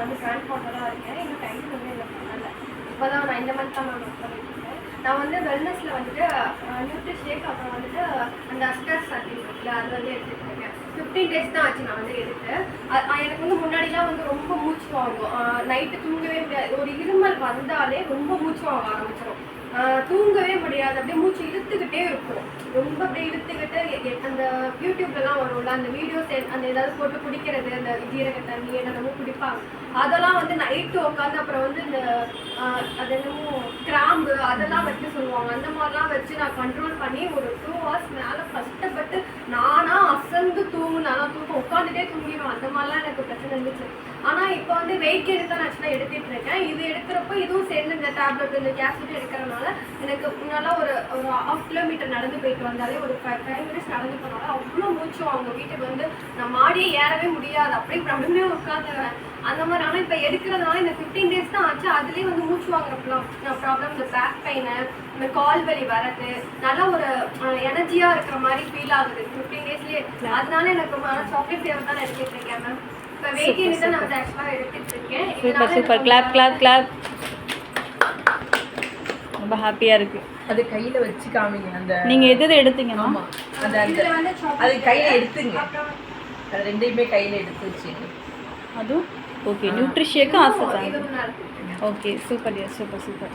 வந்து ட்ரான்ஸ்போர்ட்டராக இருக்கேன். இன்னும் டைம் வந்து இல்லை பண்ணலை. இப்போ தான் நான் இந்த மந்த் தான் நான் ஒர்க் பண்ணிட்டுருக்கேன். நான் வந்து வெல்னஸில் வந்துட்டு நியூட்ரிஷேக் அப்புறம் வந்துட்டு அந்த அஸ்டர் சர்டிஃபிகேட் இருக்குல்ல அது வந்து எடுத்துகிட்டு இருக்கேன். 15 days தான் ஆச்சு நான் வந்து எடுத்து. எனக்கு வந்து முன்னாடிலாம் வந்து ரொம்ப மூச்சு வாங்கும். நைட்டு தூங்கவே முடியாது. ஒரு இருமல் வந்தாலே ரொம்ப மூச்சு வாங்க ஆரம்பிச்சிடும். தூங்கவே முடியாது. அப்படியே மூச்சு இழுத்துக்கிட்டே இருக்கும். ரொம்ப அப்படியே இழுத்துக்கிட்டு அந்த யூடியூப்லலாம் வரும்ல அந்த வீடியோஸ் அந்த ஏதாவது போட்டு குடிக்கிறது, அந்த ஜீரக தண்ணி என்னென்னமோ குடிப்பாங்க. அதெல்லாம் வந்து நைட்டு உட்காந்து அப்புறம் வந்து இந்த அது என்னமோ கிராம்பு அதெல்லாம் வச்சு சொல்லுவாங்க. அந்த மாதிரிலாம் வச்சு நான் கண்ட்ரோல் பண்ணி ஒரு 2 hours மேலே கஷ்டப்பட்டு நானாக அசந்து தூங்குனாலும் தூக்கம் உட்காந்துட்டே தூங்கிடுவேன். அந்த மாதிரிலாம் எனக்கு பிரச்சனை இருந்துச்சு. ஆனால் இப்போ வந்து வெயிட் கெயின் தான் ஆக்சுவலாக எடுத்துகிட்டு இருக்கேன். இது எடுக்கிறப்போ இதுவும் சேர்ந்து இந்த டேப்லெட் இந்த கேப்சூல் எடுக்கிறனால எனக்கு முன்னால் ஒரு 1/2 kilometer நடந்து போயிட்டு வந்தாலே ஒரு 5 minutes நடந்து போனாலும் அவ்வளோ மூச்சு அவங்க வீட்டுக்கு வந்து நான் மாடியே ஏறவே முடியாது. அப்படியே பிரபலமே உட்காந்துருவேன் அந்த மாதிரி. ஆனால் இப்போ எடுக்கிறதுனால இந்த 15 days தான் ஆச்சு. அதுலேயே வந்து மூச்சு வாங்குறப்பெல்லாம் ப்ராப்ளம், இந்த பேக் பெயின், இந்த கால் வலி வரது, நல்லா ஒரு எனர்ஜியாக இருக்கிற மாதிரி ஃபீல் ஆகுது 15 daysலேயே. அதனால எனக்கு ரொம்ப சாக்லேட் ஃப்ளேவர் தான் எடுத்துகிட்டு இருக்கேன் மேம். இப்போ வெயிட் கெயின் தான் நான் வந்து ஆக்சுவலாக எடுத்துகிட்டு இருக்கேன். Super super, clap clap clap. ரொம்ப ஹாப்பியாக இருக்குது. அது கையில் வச்சு காமிங்க. அந்த நீங்கள் எது எடுத்தீங்கம்மா? ஆமாம், அந்த அது கையில் எடுத்துங்க. அது ரெண்டையுமே கையில் எடுத்து வச்சுங்க. அதுவும் ஓகே. நியூட்ரிஷியேக்கு ஆசை தான். Okay super dear, super super.